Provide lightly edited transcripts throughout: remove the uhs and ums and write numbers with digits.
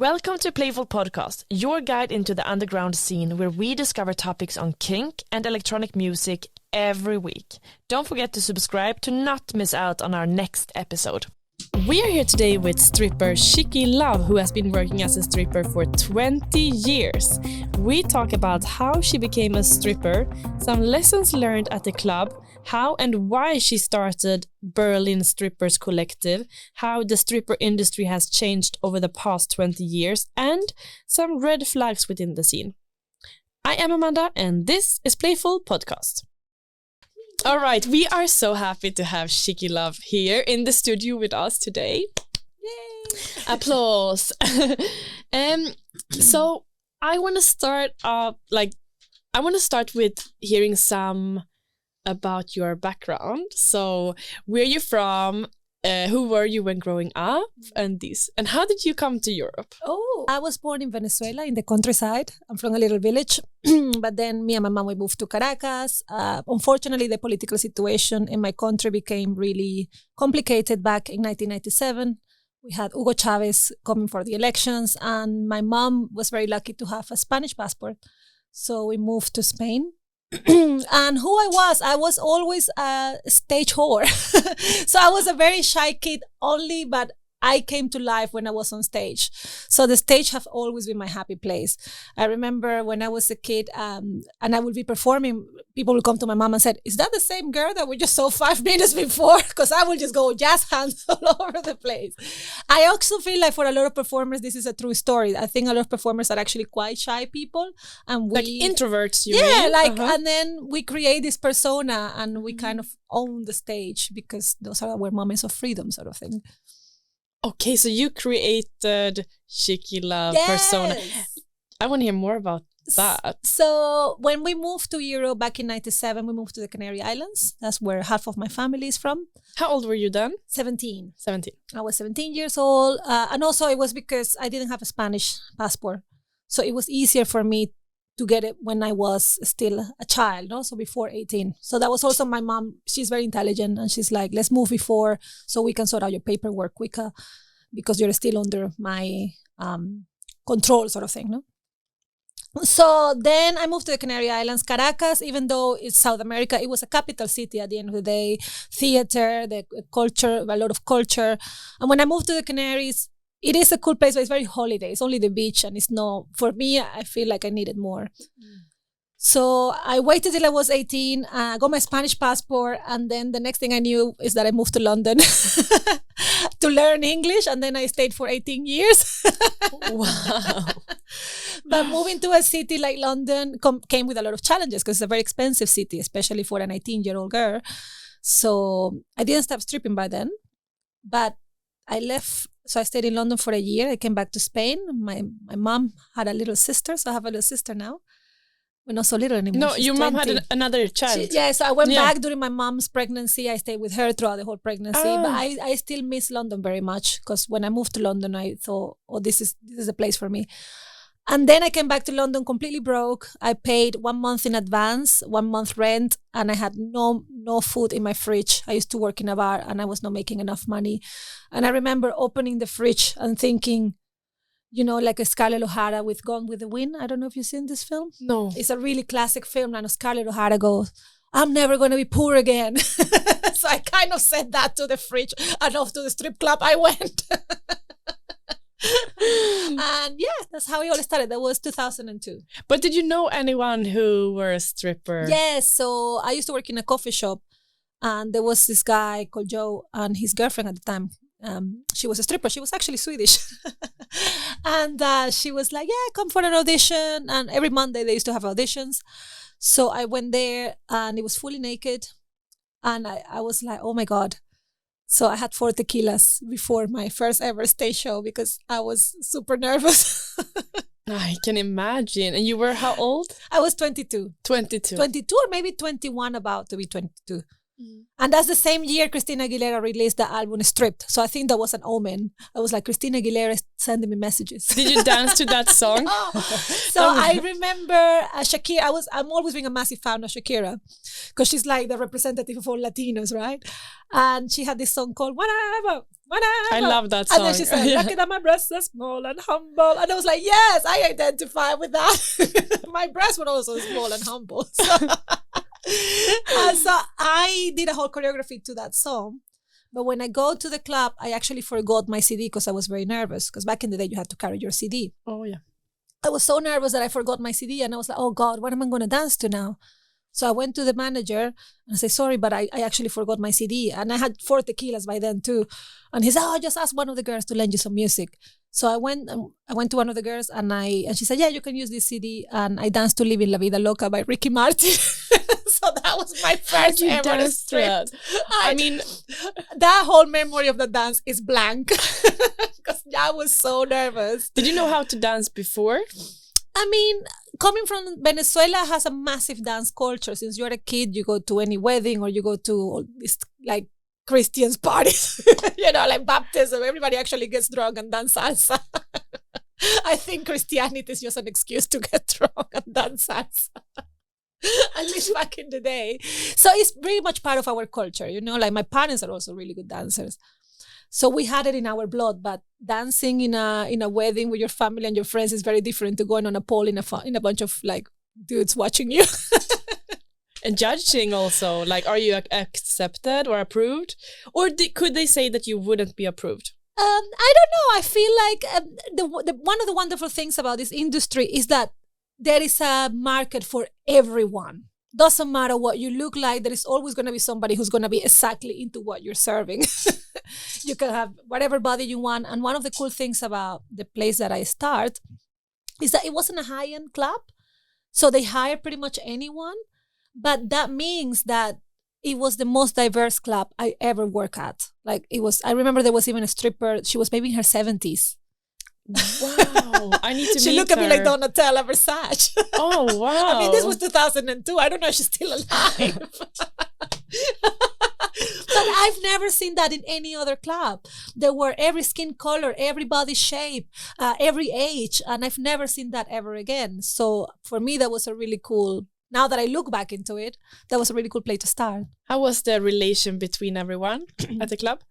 Welcome to Playful Podcast, your guide into the underground scene where we discover topics on kink and electronic music every week. Don't forget to subscribe to not miss out on our next episode. We are here today with stripper Chiqui Love, who has been working as a stripper for 20 years. We talk about how she became a stripper, some lessons learned at the club, how and why she started Berlin Strippers Collective, how the stripper industry has changed over the past 20 years, and some red flags within the scene. I am Amanda, and this is Playful Podcast. All right, we are so happy to have Chiqui Love here in the studio with us today. Yay! Applause. So I want to start with hearing some about your background. So where are you from? Who were you when growing up? And how did you come to Europe? Oh, I was born in Venezuela, in the countryside. I'm from a little village. But then me and my mom, we moved to Caracas. Unfortunately, the political situation in my country became really complicated back in 1997. We had Hugo Chavez coming for the elections, and my mom was very lucky to have a Spanish passport. So we moved to Spain. And who I was always a stage whore. So I was a very shy kid only, but I came to life when I was on stage. So the stage have always been my happy place. I remember when I was a kid and I would be performing, people would come to my mom and said, "Is that the same girl that we just saw 5 minutes before?" Because I would just go jazz hands all over the place. I also feel like for a lot of performers, this is a true story. I think a lot of performers are actually quite shy people. And like introverts, you mean? Yeah, and then we create this persona and we kind of own the stage because those are our moments of freedom sort of thing. Okay, so you created Chiqui Love persona. I want to hear more about that. So when we moved to Europe back in 97, we moved to the Canary Islands. That's where half of my family is from. How old were you then? 17. 17. I was 17 years old. And also it was because I didn't have a Spanish passport. So it was easier for me to get it when I was still a child, no? So before 18. So that was also my mom. She's very intelligent and she's like, let's move before so we can sort out your paperwork quicker because you're still under my control sort of thing, no? So then I moved to the Canary Islands. Caracas, even though it's South America, it was a capital city at the end of the day. Theater, the culture, a lot of culture. And when I moved to the Canaries, it is a cool place, but it's very holiday. It's only the beach and for me, I feel like I needed more. So I waited till I was 18, got my Spanish passport, and then the next thing I knew is that I moved to London to learn English, and then I stayed for 18 years. Wow. But moving to a city like London came with a lot of challenges because it's a very expensive city, especially for an 18-year-old girl. So I didn't stop stripping by then, but I left. So I stayed in London for a year. I came back to Spain. My mom had a little sister, so I have a little sister now. We're not so little anymore. No, She's your 20. mom had another child. So I went back during my mom's pregnancy. I stayed with her throughout the whole pregnancy. But I still miss London very much because when I moved to London, I thought, oh, this is a place for me. And then I came back to London completely broke. I paid 1 month in advance, 1 month rent, and I had no food in my fridge. I used to work in a bar and I was not making enough money. And I remember opening the fridge and thinking, you know, like a Scarlett O'Hara with Gone with the Wind. I don't know if you've seen this film. No. It's a really classic film, and Scarlett O'Hara goes, "I'm never going to be poor again." So I kind of said that to the fridge, and off to the strip club I went. And yeah, that's how it all started. That was 2002. But did you know anyone who were a stripper? Yes. So I used to work in a coffee shop, and there was this guy called Joe and his girlfriend at the time. She was a stripper. She was actually Swedish. And she was like, yeah, come for an audition. And every Monday they used to have auditions. So I went there and it was fully naked. And I was like, oh my God. So I had 4 tequilas before my first ever stage show because I was super nervous. I can imagine. And you were how old? I was 22. 22. 22 or maybe 21, about to be 22. And that's the same year Christina Aguilera released the album Stripped. So I think that was an omen. I was like, Christina Aguilera is sending me messages. Did you dance to that song? So I remember Shakira. I'm always being a massive fan of Shakira because she's like the representative of all Latinos, right? And she had this song called Whatever. I love that song. And then she said, lucky that my breasts are small and humble. And I was like, yes, I identify with that. My breasts were also small and humble. So I did a whole choreography to that song. But when I go to the club, I actually forgot my CD because I was very nervous. Because back in the day, you had to carry your CD. Oh, yeah. I was so nervous that I forgot my CD. And I was like, oh, God, what am I going to dance to now? So I went to the manager and I said, sorry, but I actually forgot my CD. And I had 4 tequilas by then too. And he said, oh, just ask one of the girls to lend you some music. So I went to one of the girls and she said, yeah, you can use this CD. And I danced to Living La Vida Loca by Ricky Martin. So that was my first ever strip. I mean, that whole memory of the dance is blank because I was so nervous. Did you know how to dance before? I mean, coming from Venezuela has a massive dance culture. Since you're a kid, you go to any wedding or you go to all these like Christians parties, like baptism. Everybody actually gets drunk and dance salsa. I think Christianity is just an excuse to get drunk and dance salsa. At least back in the day. So it's very much part of our culture, like my parents are also really good dancers. So we had it in our blood, but dancing in a wedding with your family and your friends is very different to going on a pole in a bunch of like dudes watching you. And judging also, like, are you accepted or approved? Or could they say that you wouldn't be approved? I don't know. I feel like one of the wonderful things about this industry is that there is a market for everyone. Doesn't matter what you look like, there is always going to be somebody who's going to be exactly into what you're serving. You can have whatever body you want. And one of the cool things about the place that I start is that it wasn't a high-end club. So they hire pretty much anyone. But that means that it was the most diverse club I ever worked at. Like I remember there was even a stripper. She was maybe in her 70s. Wow, I need to meet her. She looked at me like Donatella Versace. Oh, wow. I mean, this was 2002. I don't know if she's still alive. But I've never seen that in any other club. There were every skin color, every body shape, every age. And I've never seen that ever again. So for me, that was a really cool, now that I look back into it, that was a really cool place to start. How was the relation between everyone at the club?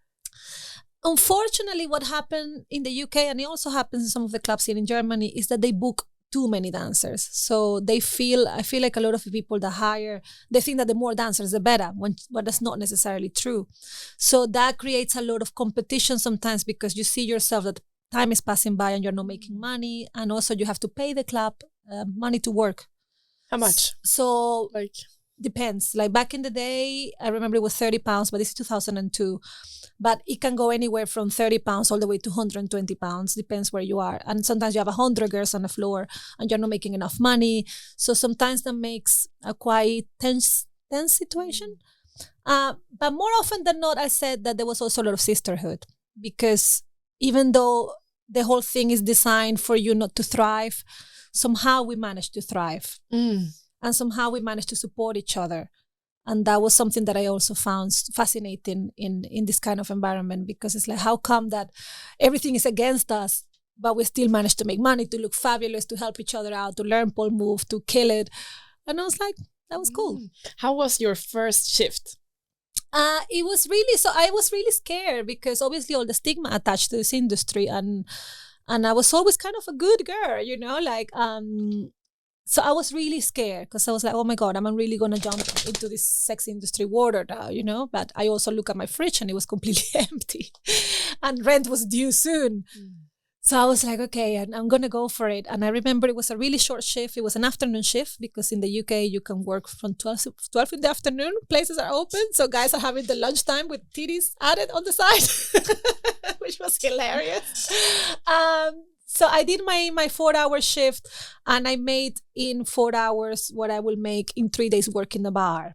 Unfortunately, what happened in the UK, and it also happens in some of the clubs here in Germany, is that they book too many dancers. So I feel like a lot of the people that hire, they think that the more dancers, the better, but that's not necessarily true. So that creates a lot of competition sometimes because you see yourself that time is passing by and you're not making money. And also you have to pay the club money to work. How much? So depends. Like back in the day, I remember it was £30, but this is 2002. But it can go anywhere from £30 all the way to £120, depends where you are. And sometimes you have 100 girls on the floor and you're not making enough money. So sometimes that makes a quite tense situation. But more often than not, I said that there was also a lot of sisterhood. Because even though the whole thing is designed for you not to thrive, somehow we managed to thrive. And somehow we managed to support each other. And that was something that I also found fascinating in this kind of environment, because it's like, how come that everything is against us, but we still manage to make money, to look fabulous, to help each other out, to learn pole move, to kill it. And I was like, that was cool. How was your first shift? It was really, so I was really scared because obviously all the stigma attached to this industry, and I was always kind of a good girl, so I was really scared because I was like, oh my God, am I really going to jump into this sex industry water now, But I also look at my fridge and it was completely empty and rent was due soon. So I was like, okay, I'm going to go for it. And I remember it was a really short shift. It was an afternoon shift because in the UK, you can work from 12 in the afternoon. Places are open. So guys are having the lunchtime with titties added on the side, which was hilarious. So I did my 4-hour shift and I made in 4 hours what I will make in 3 days work in the bar.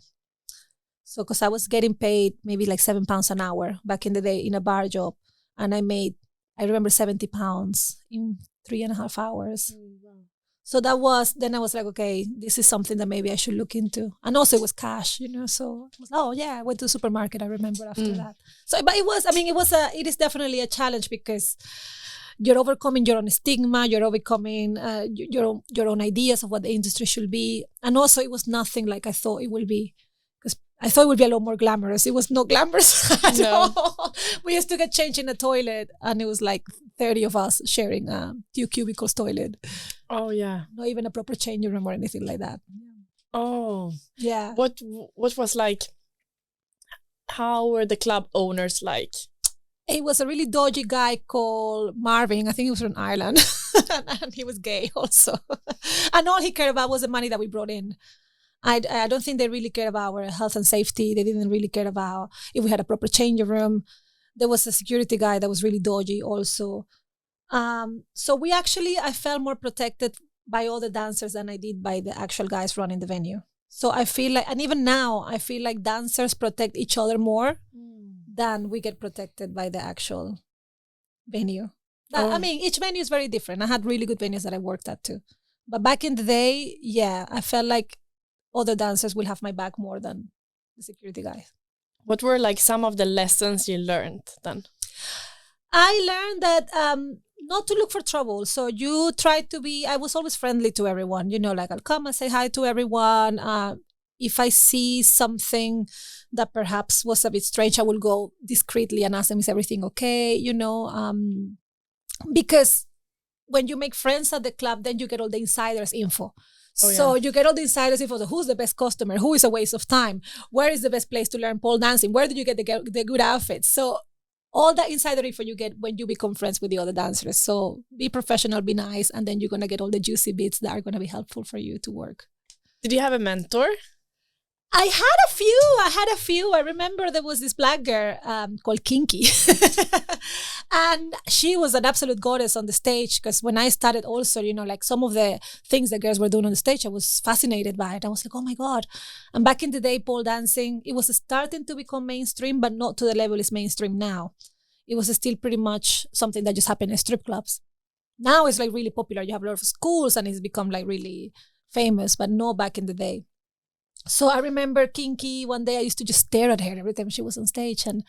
So because I was getting paid maybe like £7 an hour back in the day in a bar job. And I remember £70 in 3.5 hours. So then I was like, okay, this is something that maybe I should look into. And also it was cash, so I was, I went to the supermarket, I remember after that. So, but it is definitely a challenge because you're overcoming your own stigma, you're overcoming your own ideas of what the industry should be. And also it was nothing like I thought it would be. Because I thought it would be a lot more glamorous. It was not glamorous at all. We used to get changed in the toilet and it was like 30 of us sharing 2 cubicles toilet. Oh, yeah. Not even a proper changing room or anything like that. Oh. Yeah. What was like, how were the club owners like? It was a really dodgy guy called Marvin. I think he was from Ireland. And he was gay also. And all he cared about was the money that we brought in. I don't think they really cared about our health and safety. They didn't really care about if we had a proper changing room. There was a security guy that was really dodgy also. So I felt more protected by all the dancers than I did by the actual guys running the venue. So I feel like, and even now, I feel like dancers protect each other more than we get protected by the actual venue. I mean, each venue is very different. I had really good venues that I worked at too. But back in the day, I felt like other dancers will have my back more than the security guys. What were like some of the lessons you learned then? I learned that not to look for trouble. So you try to be, I was always friendly to everyone, like I'll come and say hi to everyone. If I see something that perhaps was a bit strange, I will go discreetly and ask them, is everything okay? Because when you make friends at the club, then you get all the insiders info. So you get all the insiders info. So who's the best customer? Who is a waste of time? Where is the best place to learn pole dancing? Where did you get the good outfits? So all that insider info you get when you become friends with the other dancers. So be professional, be nice, and then you're going to get all the juicy bits that are going to be helpful for you to work. Did you have a mentor? I had a few. I remember there was this black girl called Kinky. And she was an absolute goddess on the stage because when I started also, like some of the things the girls were doing on the stage, I was fascinated by it. I was like, oh my God. And back in the day, pole dancing, it was starting to become mainstream, but not to the level it's mainstream now. It was still pretty much something that just happened in strip clubs. Now it's like really popular. You have a lot of schools and it's become like really famous, but no back in the day. So I remember Kinky, one day I used to just stare at her every time she was on stage. And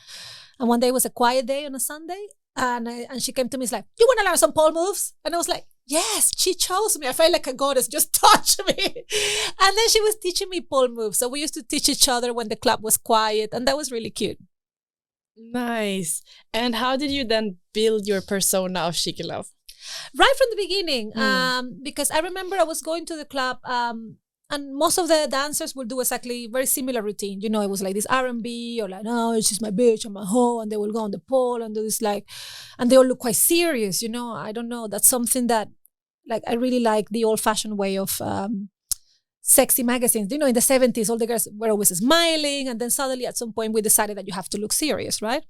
one day it was a quiet day on a Sunday. And she came to me, it's like, you want to learn some pole moves? And I was like, yes, she chose me. I felt like a goddess, just touched me. And then she was teaching me pole moves. So we used to teach each other when the club was quiet. And that was really cute. Nice. And how did you then build your persona of Chiqui Love? Right from the beginning. Because I remember I was going to the club and most of the dancers will do exactly very similar routine. It was like this R&B or like, no, she's my bitch, I'm a hoe. And they will go on the pole and do this and they all look quite serious, I don't know. That's something that I really like the old fashioned way of sexy magazines. In the 70s, all the girls were always smiling. And then suddenly at some point we decided that you have to look serious, right?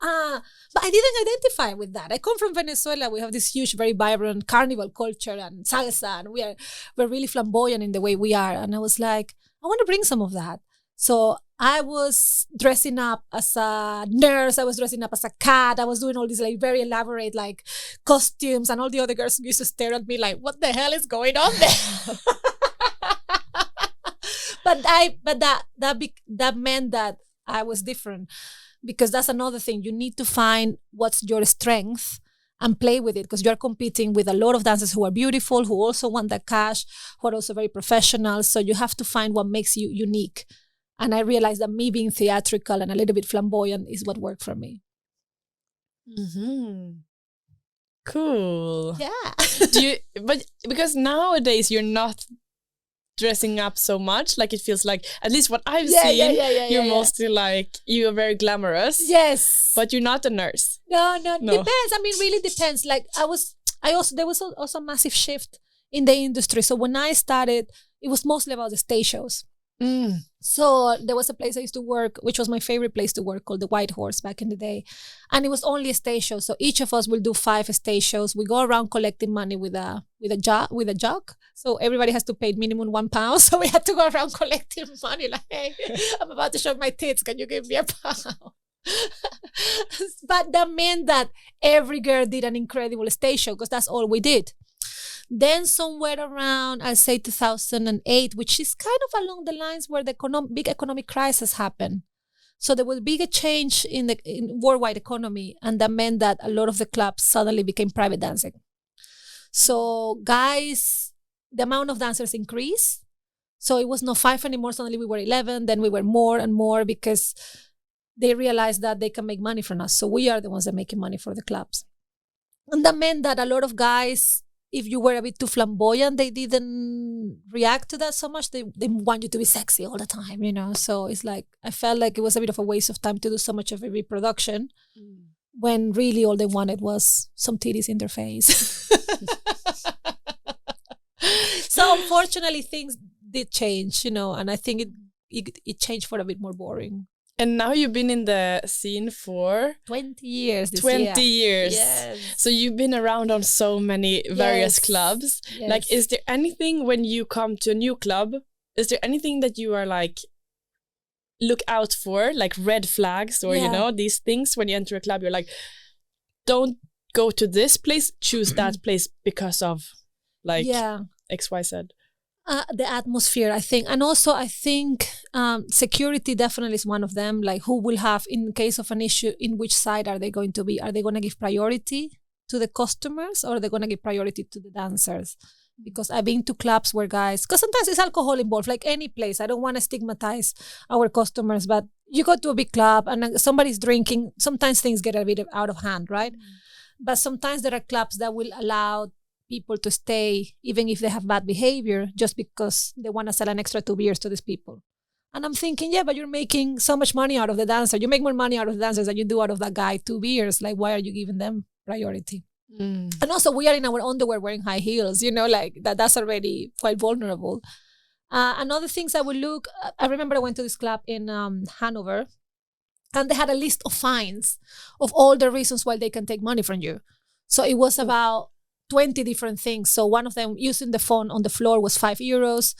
But I didn't identify with that. I come from Venezuela. We have this huge, very vibrant carnival culture and salsa, and we're really flamboyant in the way we are. And I was like, I want to bring some of that. So I was dressing up as a nurse. I was dressing up as a cat. I was doing all these very elaborate costumes, and all the other girls used to stare at me like, what the hell is going on there? But that meant that I was different. Because that's another thing. You need to find what's your strength and play with it, because you're competing with a lot of dancers who are beautiful, who also want that cash, who are also very professional. So you have to find what makes you unique. And I realized that me being theatrical and a little bit flamboyant is what worked for me. Mm-hmm. Cool. Yeah. But because nowadays you're not dressing up so much, it feels like, at least what I've seen, you're mostly you're very glamorous. Yes. But you're not a nurse. No. Depends. I mean, really depends. There was also a massive shift in the industry. So when I started, it was mostly about the stage shows. So there was a place I used to work, which was my favorite place to work, called the White Horse back in the day. And it was only a stage show. So each of us will do 5 stage shows. We go around collecting money with a jug. So everybody has to pay minimum £1. So we had to go around collecting money. Hey, I'm about to show my tits. Can you give me £1? But that meant that every girl did an incredible stage show, because that's all we did. Then somewhere around, I'll say 2008, which is kind of along the lines where the big economic crisis happened. So there was a bigger change in the worldwide economy, and that meant that a lot of the clubs suddenly became private dancing. So guys, the amount of dancers increased. So it was not 5 anymore. Suddenly we were 11. Then we were more and more because they realized that they can make money from us. So we are the ones that are making money for the clubs. And that meant that a lot of guys, if you were a bit too flamboyant, they didn't react to that so much. They want you to be sexy all the time, you know. So it's like, I felt like it was a bit of a waste of time to do so much of a reproduction when really all they wanted was some titties in their face. So unfortunately, things did change, you know, and I think it changed for a bit more boring. And now you've been in the scene for 20 years. 20 years. Yes. So you've been around on so many various clubs. Yes. Like, is there anything when you come to a new club, is there anything that you are like, look out for, like red flags or, you know, these things when you enter a club, you're like, don't go to this place, choose that place because of like X, Y, Z. The atmosphere, I think. And also, I think security definitely is one of them. Like, who will have, in case of an issue, in which side are they going to be? Are they going to give priority to the customers or are they going to give priority to the dancers? Because I've been to clubs where guys, because sometimes it's alcohol involved, like any place. I don't want to stigmatize our customers, but you go to a big club and somebody's drinking, sometimes things get a bit out of hand, right? But sometimes there are clubs that will allow people to stay even if they have bad behavior just because they want to sell an extra 2 beers to these people. And I'm thinking, yeah, but you're making so much money out of the dancer. You make more money out of the dancers than you do out of that guy 2 beers. Like, why are you giving them priority? And also, we are in our underwear wearing high heels, you know, like that's already quite vulnerable. Another things I would look, I remember I went to this club in Hanover and they had a list of fines of all the reasons why they can take money from you. So it was about 20 different things. So one of them, using the phone on the floor, was €5.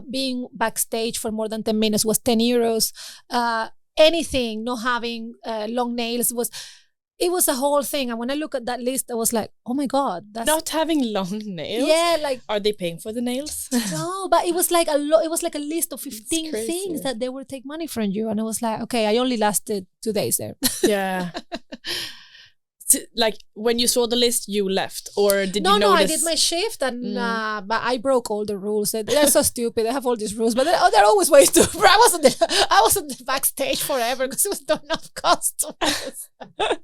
Being backstage for more than 10 minutes was €10. Anything, not having long nails it was a whole thing. And when I look at that list, I was like, oh my God. That's not having long nails? Yeah, like... Are they paying for the nails? No, but it was like it was like a list of 15 things that they would take money from you. And I was like, okay, I only lasted 2 days there. Yeah. Like, when you saw the list, you left? Or did you notice? No, I did my shift, and but I broke all the rules. They're so stupid. They have all these rules, but there are always ways to... I wasn't backstage forever because it was not enough customers. And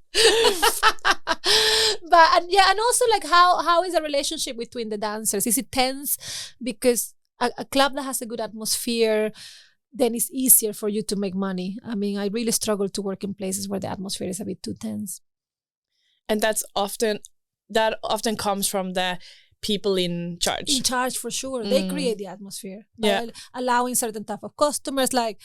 also, like, how is the relationship between the dancers? Is it tense? Because a club that has a good atmosphere, then it's easier for you to make money. I mean, I really struggle to work in places where the atmosphere is a bit too tense. And that often comes from the people in charge. In charge, for sure. They create the atmosphere by allowing certain type of customers, like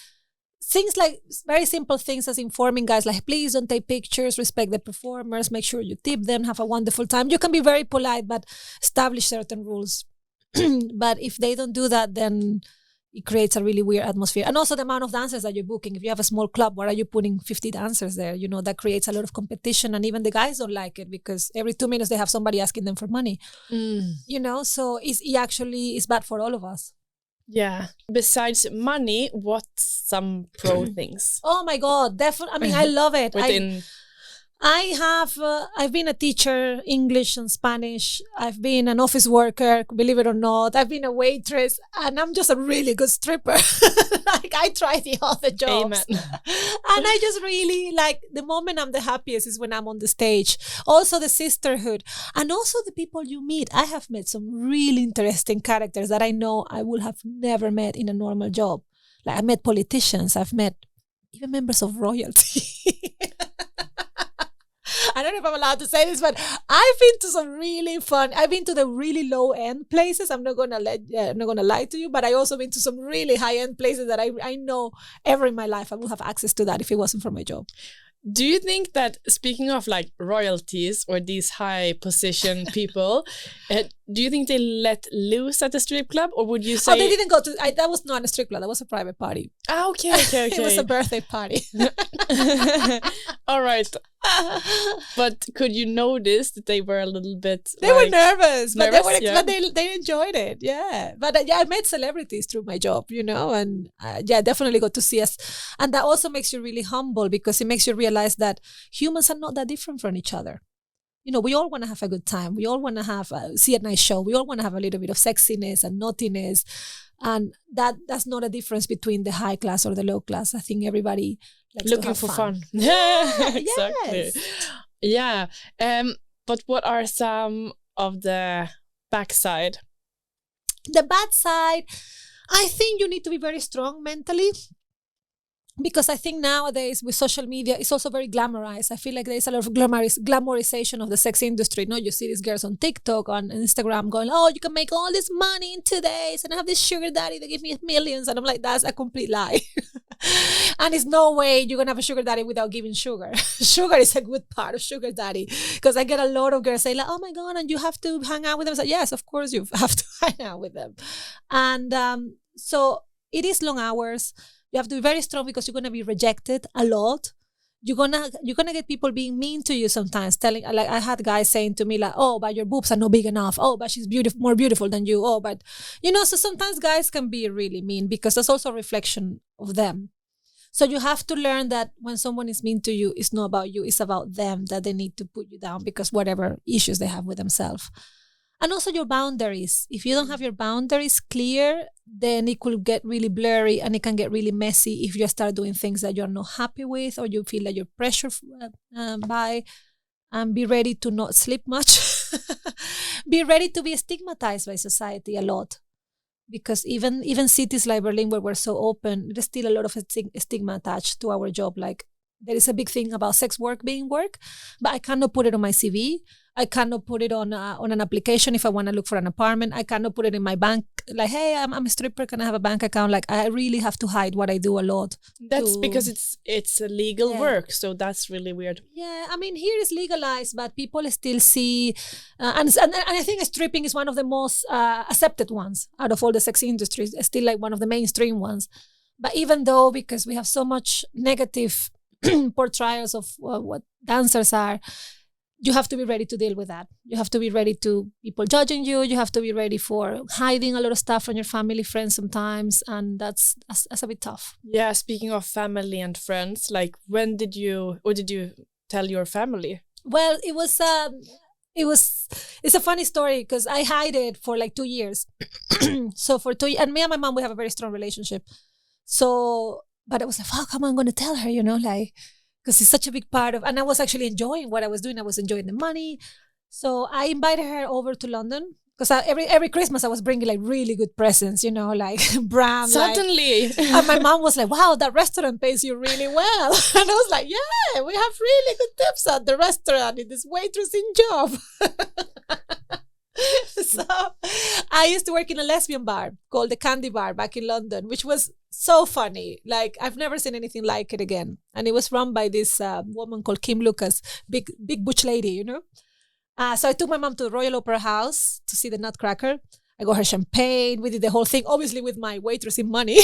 things like very simple things as informing guys, like, please don't take pictures, respect the performers, make sure you tip them, have a wonderful time. You can be very polite, but establish certain rules. But if they don't do that, then it creates a really weird atmosphere. And also the amount of dancers that you're booking. If you have a small club, why are you putting 50 dancers there? You know, that creates a lot of competition, and even the guys don't like it because every 2 minutes they have somebody asking them for money. You know, so it actually is bad for all of us. Yeah. Besides money, what's some pro things? Oh my God, definitely. I mean, I love it. I've been a teacher, English and Spanish. I've been an office worker, believe it or not. I've been a waitress, and I'm just a really good stripper. Like, I try the other jobs. Amen. And I just really, like, the moment I'm the happiest is when I'm on the stage. Also the sisterhood, and also the people you meet. I have met some really interesting characters that I know I would have never met in a normal job. Like, I met politicians. I've met even members of royalty. I don't know if I'm allowed to say this, but I've been to some really fun. I've been to the really low end places. I'm not gonna lie to you, but I also been to some really high end places that I know ever in my life I would have access to that if it wasn't for my job. Do you think that, speaking of like royalties or these high position people, do you think they let loose at the strip club, or would you say? Oh, they didn't go to. That was not a strip club. That was a private party. Ah, okay. It was a birthday party. All right. But could you notice that they were a little bit? They were nervous, but yeah. they enjoyed it. Yeah, but I met celebrities through my job, and definitely got to see us, and that also makes you really humble because it makes you realize that humans are not that different from each other. We all want to have a good time. We all want to have see a nice show. We all want to have a little bit of sexiness and naughtiness, and that's not a difference between the high class or the low class. I think everybody likes looking to have for fun. Exactly. Yes. Yeah. But what are some of the backside? The bad side, I think you need to be very strong mentally. Because I think nowadays with social media, it's also very glamorized. I feel like there's a lot of glamorization of the sex industry. You see these girls on TikTok, on Instagram going, oh, you can make all this money in 2 days and I have this sugar daddy that give me millions. And I'm like, that's a complete lie. And it's no way you're going to have a sugar daddy without giving sugar. Sugar is a good part of sugar daddy. Because I get a lot of girls say like, oh my God, and you have to hang out with them. So yes, of course you have to hang out with them. And so it is long hours. You have to be very strong because you're going to be rejected a lot. You're gonna get people being mean to you sometimes, telling, like I had guys saying to me like, oh, but your boobs are not big enough. Oh, but she's more beautiful than you. Oh, but so sometimes guys can be really mean because that's also a reflection of them. So you have to learn that when someone is mean to you, it's not about you, it's about them, that they need to put you down because whatever issues they have with themselves. And also your boundaries. If you don't have your boundaries clear, then it could get really blurry and it can get really messy if you start doing things that you're not happy with or you feel that you're pressured by. And be ready to not sleep much. Be ready to be stigmatized by society a lot. Because even cities like Berlin, where we're so open, there's still a lot of stigma attached to our job. Like there is a big thing about sex work being work, but I cannot put it on my CV. I cannot put it on an application if I want to look for an apartment. I cannot put it in my bank. Like, hey, I'm a stripper. Can I have a bank account? Like, I really have to hide what I do a lot. That's because it's a legal work. So that's really weird. Yeah, I mean, here it's legalized, but people still see. And I think stripping is one of the most accepted ones out of all the sex industries. It's still like one of the mainstream ones. But even though, because we have so much negative portrayals of what dancers are, you have to be ready to deal with that. You have to be ready to people judging you. You have to be ready for hiding a lot of stuff from your family, friends sometimes. And that's a bit tough. Yeah, speaking of family and friends, like when did you tell your family? Well, it's a funny story because I hid it for like 2 years. So for 2 years, and me and my mom, we have a very strong relationship. So, but I was like, fuck, how am I going to tell her, like, because it's such a big part of, and I was actually enjoying what I was doing. I was enjoying the money. So I invited her over to London because every Christmas I was bringing like really good presents, like brand. Suddenly. Like, and my mom was like, wow, that restaurant pays you really well. And I was like, yeah, we have really good tips at the restaurant in this waitressing job. So I used to work in a lesbian bar called the Candy Bar back in London, which was so funny. Like I've never seen anything like it again. And it was run by this woman called Kim Lucas, big butch lady, So I took my mom to the Royal Opera House to see the Nutcracker. I got her champagne. We did the whole thing, obviously with my waitressing money.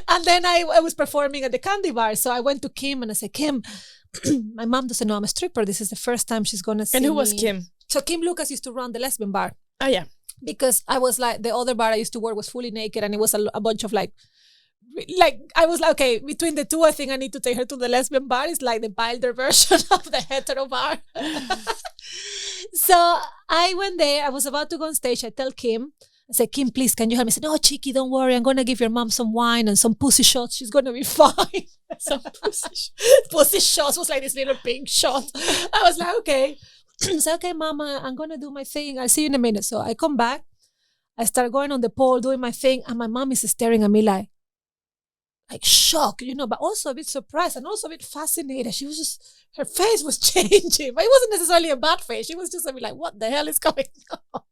And then I was performing at the Candy Bar. So I went to Kim and I said, Kim, my mom doesn't know I'm a stripper. This is the first time she's going to see me. And who was Kim? So Kim Lucas used to run the lesbian bar. Oh, yeah. Because I was like, the other bar I used to work was fully naked and it was a bunch of like I was like, okay, between the two, I think I need to take her to the lesbian bar. It's like the milder version of the hetero bar. So I went there. I was about to go on stage. I tell Kim, I said, Kim, please, can you help me? I said, no, Chiqui, don't worry. I'm going to give your mom some wine and some pussy shots. She's going to be fine. Some pussy shots was like this little pink shot. I was like, okay. I said, okay, mama, I'm going to do my thing. I'll see you in a minute. So I come back. I start going on the pole, doing my thing. And my mom is staring at me like shocked, but also a bit surprised and also a bit fascinated. She was just, her face was changing. But it wasn't necessarily a bad face. She was just a bit like, what the hell is going on?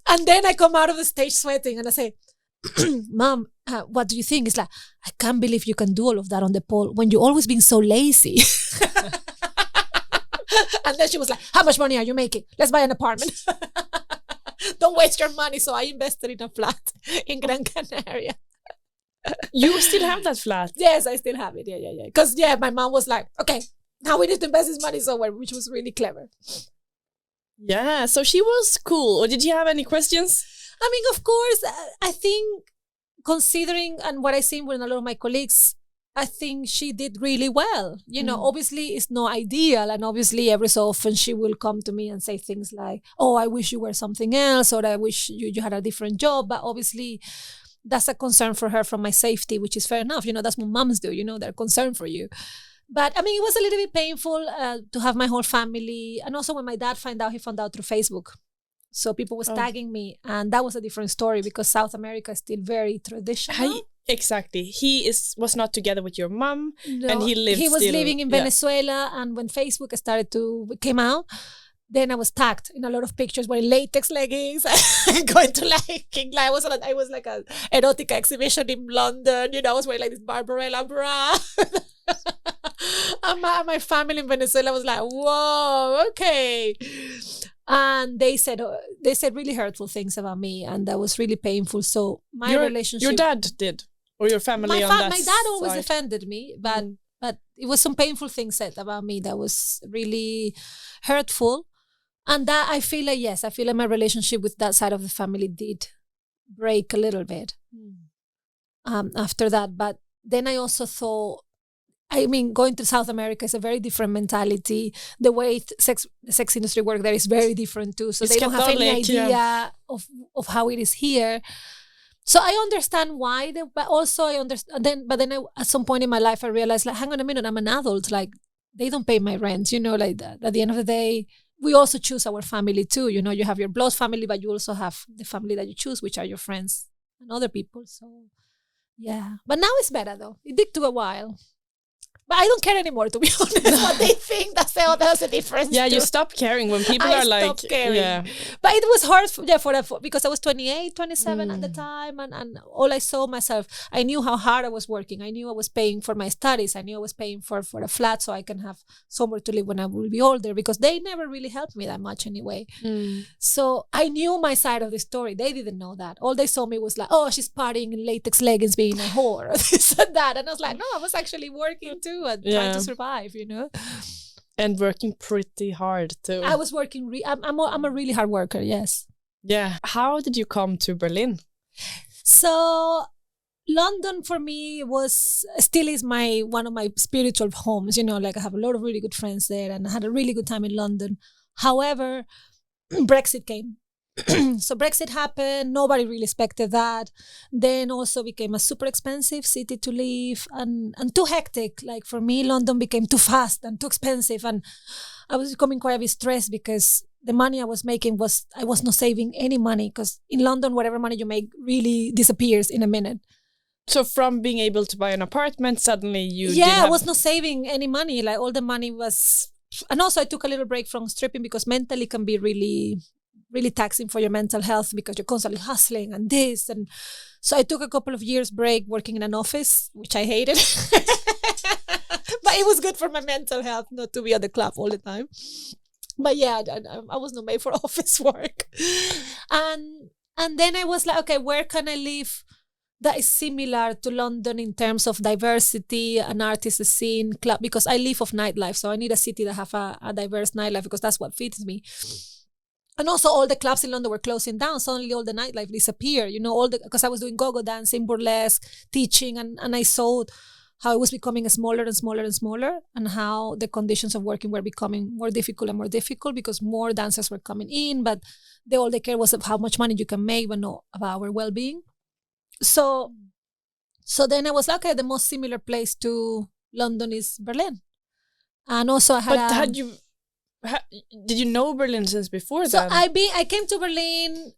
And then I come out of the stage sweating and I say, Mom, what do you think? It's like, I can't believe you can do all of that on the pole when you've always been so lazy. And then she was like, how much money are you making? Let's buy an apartment. Don't waste your money. So I invested in a flat in Gran Canaria. You still have that flat? Yes, I still have it. Yeah. Because, my mom was like, okay, now we need to invest this money somewhere, which was really clever. Yeah, so she was cool. Or did you have any questions? I mean, of course, I think considering and what I've seen with a lot of my colleagues, I think she did really well. Obviously it's not ideal. And obviously every so often she will come to me and say things like, oh, I wish you were something else, or I wish you had a different job. But obviously that's a concern for her from my safety, which is fair enough. That's what moms do, they're concerned for you. But I mean, it was a little bit painful to have my whole family. And also when my dad he found out through Facebook. So people was tagging me, and that was a different story because South America is still very traditional. Exactly. He was not together with your mom, and he was living in Venezuela. And when Facebook came out, then I was tagged in a lot of pictures wearing latex leggings and going to I was like an erotic exhibition in London. I was wearing like this Barbarella bra. And my family in Venezuela was like, whoa, okay. And they said really hurtful things about me, and that was really painful. So relationship. Your dad did, or your family on that my dad always side. defended me, but it was some painful things said about me that was really hurtful, and that I feel like my relationship with that side of the family did break a little bit after that. But then I also thought, I mean, going to South America is a very different mentality. The way the sex industry works there is very different too. So they don't have any idea of how it is here. So I understand why, but also I understand. But then at some point in my life, I realized, like, hang on a minute, I'm an adult. Like, they don't pay my rent, like that. At the end of the day, we also choose our family too. You have your blood family, but you also have the family that you choose, which are your friends and other people. So yeah, but now it's better though. It did take a while. But I don't care anymore, to be honest. What they think, that's the difference. Yeah, you stop caring when people are like... I stopped caring. Yeah. But it was hard because I was 28, 27 at the time. And all I saw myself, I knew how hard I was working. I knew I was paying for my studies. I knew I was paying for a flat so I can have somewhere to live when I will be older, because they never really helped me that much anyway. So I knew my side of the story. They didn't know that. All they saw me was like, oh, she's partying in latex leggings being a whore. This and that. And I was like, no, I was actually working too. And trying to survive, and working pretty hard too. I was working. I'm a really hard worker. Yes. Yeah. How did you come to Berlin? So London for me still is one of my spiritual homes. Like I have a lot of really good friends there, and I had a really good time in London. However, Brexit came. So Brexit happened. Nobody really expected that. Then also became a super expensive city to live and too hectic. Like for me, London became too fast and too expensive. And I was becoming quite a bit stressed because the money I was making I was not saving any money, because in London, whatever money you make really disappears in a minute. So from being able to buy an apartment, suddenly I was not saving any money. Like all the money was... And also I took a little break from stripping because mentally can be really... really taxing for your mental health because you're constantly hustling and this. And so I took a couple of years break working in an office, which I hated. But it was good for my mental health not to be at the club all the time. But yeah, I was not made for office work. And then I was like, okay, where can I live that is similar to London in terms of diversity, an artist scene, club? Because I live off nightlife. So I need a city that have a diverse nightlife because that's what fits me. And also all the clubs in London were closing down. Suddenly all the nightlife disappeared, because I was doing go-go dancing, burlesque, teaching, and I saw how it was becoming smaller and smaller and smaller, and how the conditions of working were becoming more difficult and more difficult because more dancers were coming in, but all they cared was of how much money you can make, but not about our well-being. So then I was like, okay, the most similar place to London is Berlin. And also did you know Berlin since before so then? I came to Berlin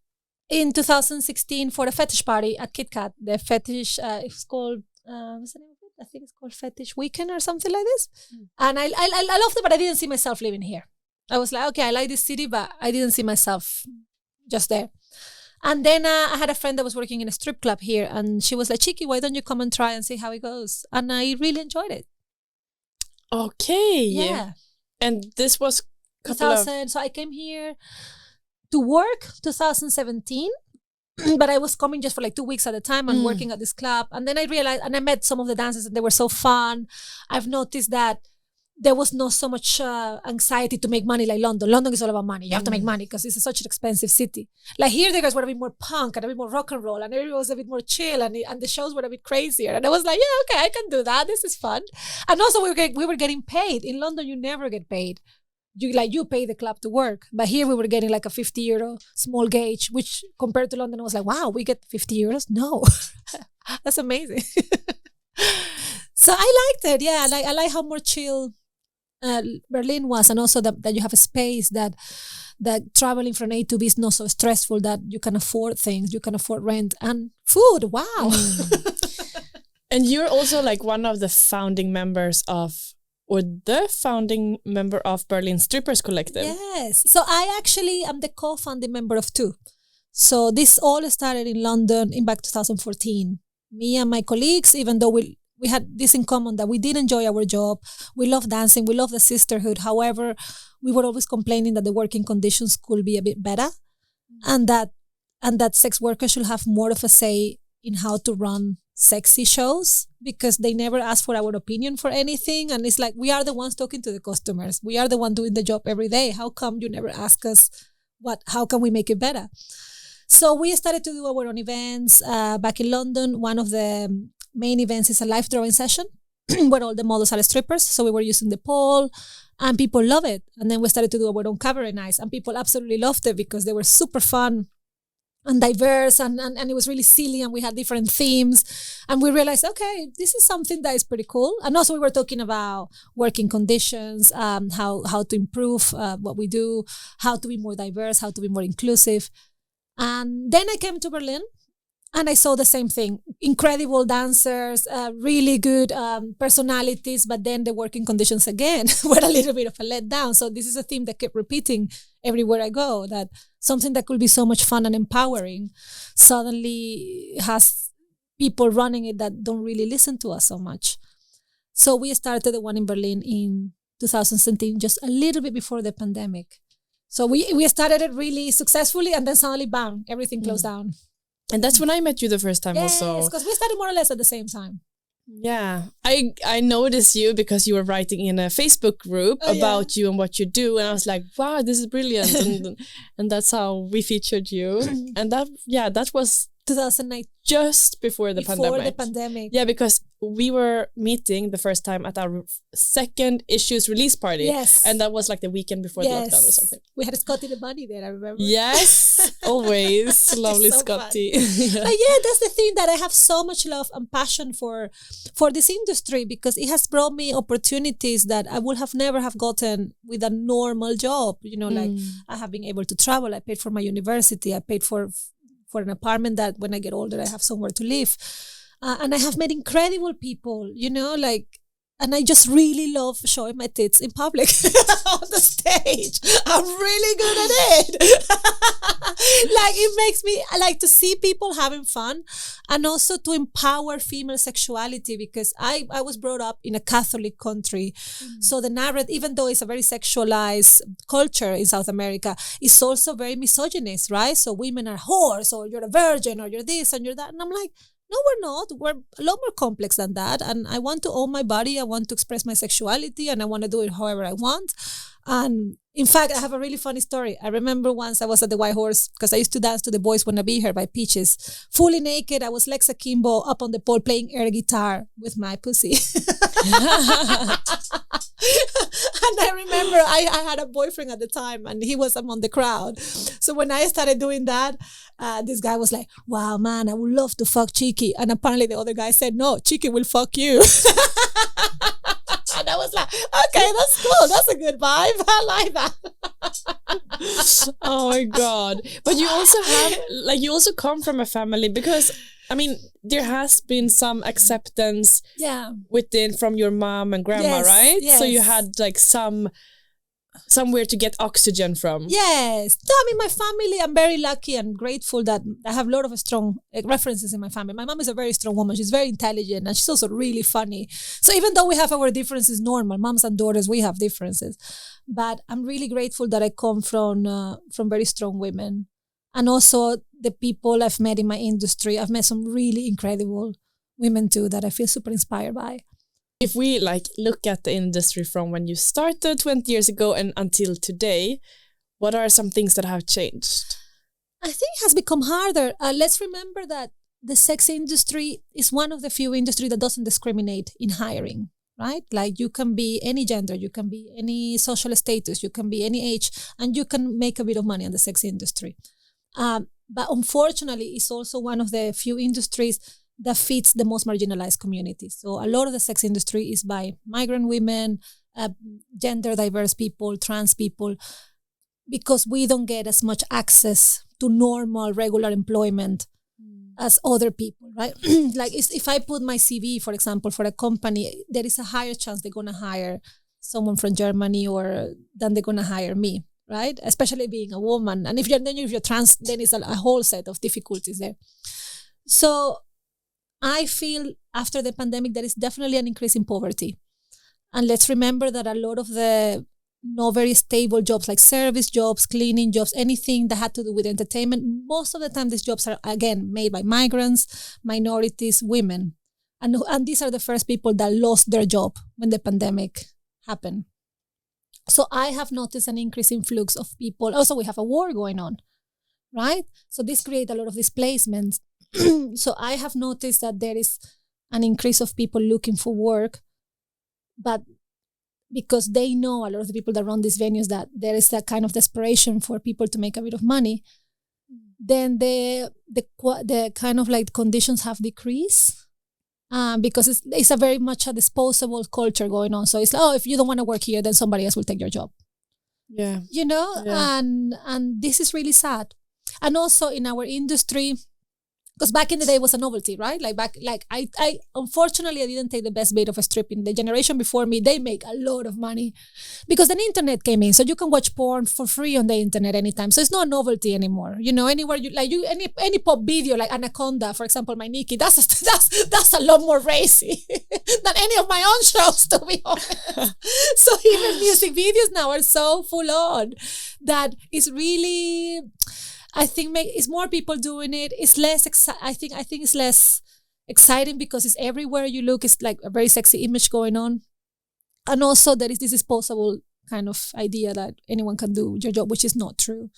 in 2016 for a fetish party at Kit Kat. The fetish, it's called, what's the name of it? I think it's called Fetish Weekend or something like this. And I loved it, but I didn't see myself living here. I was like, okay, I like this city, but I didn't see myself just there. And then I had a friend that was working in a strip club here, and she was like, Chiqui, why don't you come and try and see how it goes? And I really enjoyed it. Okay. Yeah. And this was 2000. So I came here to work 2017. But I was coming just for like 2 weeks at a time and working at this club. And then I realized, and I met some of the dancers and they were so fun. I've noticed that there was not so much anxiety to make money like London. London is all about money. You have to make money because it's such an expensive city. Like here, the guys were a bit more punk and a bit more rock and roll, and everyone was a bit more chill, and the shows were a bit crazier. And I was like, yeah, okay, I can do that. This is fun. And also, we were getting paid. In London, you never get paid. You pay the club to work. But here we were getting like a 50 euro small gauge, which compared to London, I was like, wow, we get 50 euros? No, that's amazing. So I liked it. Yeah, I like how more chill Berlin was, and also that you have a space that traveling from A to B is not so stressful, that you can afford things, you can afford rent and food. Wow. And you're also like one of the founding members of Berlin Strippers Collective. Yes. So I actually am the co-founding member of two. So this all started in London in back 2014. Me and my colleagues, even though we had this in common, that we did enjoy our job. We love dancing. We love the sisterhood. However, we were always complaining that the working conditions could be a bit better, and that sex workers should have more of a say in how to run sexy shows, because they never ask for our opinion for anything. And it's like, we are the ones talking to the customers. We are the one doing the job every day. How come you never ask us how can we make it better? So we started to do our own events back in London. One of the main events is a live drawing session where all the models are strippers. So we were using the pole and people love it. And then we started to do our own cabaret nights, and people absolutely loved it because they were super fun and diverse, and it was really silly, and we had different themes, and we realized, okay, this is something that is pretty cool. And also we were talking about working conditions, how to improve what we do, how to be more diverse, how to be more inclusive. And then I came to Berlin and I saw the same thing. Incredible dancers, really good personalities, but then the working conditions again were a little bit of a letdown. So this is a theme that kept repeating everywhere I go, that something that could be so much fun and empowering suddenly has people running it that don't really listen to us so much. So we started the one in Berlin in 2017, just a little bit before the pandemic. So we started it really successfully, and then suddenly, bang, everything closed down. And that's when I met you the first time also. Yes, because we started more or less at the same time. Yeah. I noticed you because you were writing in a Facebook group about you and what you do. And I was like, wow, this is brilliant. And that's how we featured you. And that was 2009. Just before the pandemic. Yeah, because we were meeting the first time at our second issue's release party. Yes. And that was like the weekend before the lockdown or something. We had Scotty the Bunny there, I remember. Yes, always. Lovely so Scotty. But yeah, that's the thing, that I have so much love and passion for this industry, because it has brought me opportunities that I would have never have gotten with a normal job. You know, like I have been able to travel. I paid for my university. I paid for an apartment that when I get older, I have somewhere to live. And I have met incredible people, you know, like, and I just really love showing my tits in public on the stage. I'm really good at it. Like, it makes me, I like to see people having fun, and also to empower female sexuality, because I was brought up in a Catholic country. So the narrative, even though it's a very sexualized culture in South America, it's also very misogynist, right? So women are whores, or you're a virgin, or you're this and you're that. And I'm like, no, we're not. We're a lot more complex than that. And I want to own my body. I want to express my sexuality, and I want to do it however I want. And in fact, I have a really funny story. I remember once I was at the White Horse, because I used to dance to The Boys Wanna Be Here by Peaches. Fully naked, I was Lex Akimbo up on the pole playing air guitar with my pussy. And I remember I had a boyfriend at the time, and he was among the crowd. So when I started doing that, this guy was like, wow, man, I would love to fuck Chiqui. And apparently the other guy said, no, Chiqui will fuck you. And I was like, okay, that's cool. That's a good vibe. I like that. Oh my God. But you also come from a family, because I mean, there has been some acceptance from your mom and grandma, right? Yes. So you had like some somewhere to get oxygen from. Yes. No, I mean, my family, I'm very lucky and grateful that I have a lot of strong references in my family. My mom is a very strong woman. She's very intelligent and she's also really funny. So even though we have our differences, normal, moms and daughters, we have differences. But I'm really grateful that I come from very strong women. And also the people I've met in my industry. I've met some really incredible women too that I feel super inspired by. If we look at the industry from when you started 20 years ago and until today, what are some things that have changed? I think it has become harder. Let's remember that the sex industry is one of the few industries that doesn't discriminate in hiring, right? Like you can be any gender, you can be any social status, you can be any age, and you can make a bit of money in the sex industry. But unfortunately, it's also one of the few industries that fits the most marginalized communities. So a lot of the sex industry is by migrant women, gender diverse people, trans people, because we don't get as much access to normal, regular employment as other people, right? Like if I put my CV, for example, for a company, there is a higher chance they're going to hire someone from Germany than they're going to hire me, right? Especially being a woman. And if you're trans, then it's a whole set of difficulties there. So I feel after the pandemic, there is definitely an increase in poverty. And let's remember that a lot of the not very stable jobs like service jobs, cleaning jobs, anything that had to do with entertainment, most of the time these jobs are, again, made by migrants, minorities, women. And these are the first people that lost their job when the pandemic happened. So I have noticed an increase influx of people. Also, we have a war going on, right? So this creates a lot of displacements. So I have noticed that there is an increase of people looking for work, but because they know, a lot of the people that run these venues, that there is that kind of desperation for people to make a bit of money, then the kind of like conditions have decreased because it's a very much a disposable culture going on. So it's like, if you don't want to work here, then somebody else will take your job. Yeah. And this is really sad. And also in our industry, because back in the day it was a novelty, right? I unfortunately I didn't take the best bait of a stripping. The generation before me, they make a lot of money because the internet came in, so you can watch porn for free on the internet anytime. So it's not a novelty anymore. Anywhere any pop video like Anaconda, for example, my Nikki, that's a lot more racy than any of my own shows, to be honest. So even music videos now are so full on that it's really, I think it's more people doing it. It's less. I think it's less exciting because it's everywhere you look. It's like a very sexy image going on, and also there is this disposable kind of idea that anyone can do your job, which is not true.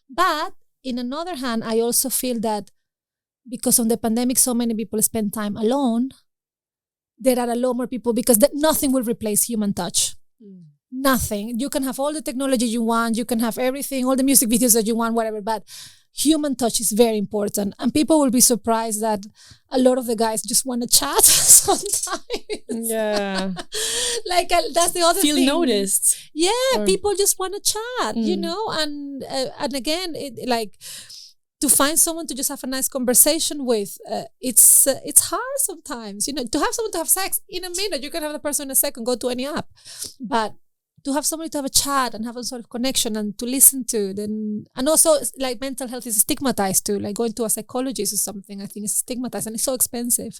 But in another hand, I also feel that because of the pandemic, so many people spend time alone. There are a lot more people because nothing will replace human touch. Nothing. You can have all the technology you want. You can have everything, all the music videos that you want, whatever. But human touch is very important. And people will be surprised that a lot of the guys just want to chat sometimes. Yeah. That's the other thing. Feel noticed. Yeah, people just want to chat, And again, to find someone to just have a nice conversation with, it's hard sometimes. To have someone to have sex in a minute, you can have the person in a second, go to any app. But to have somebody to have a chat and have a sort of connection and to listen to, and also like mental health is stigmatized too. Like going to a psychologist or something, I think is stigmatized and it's so expensive.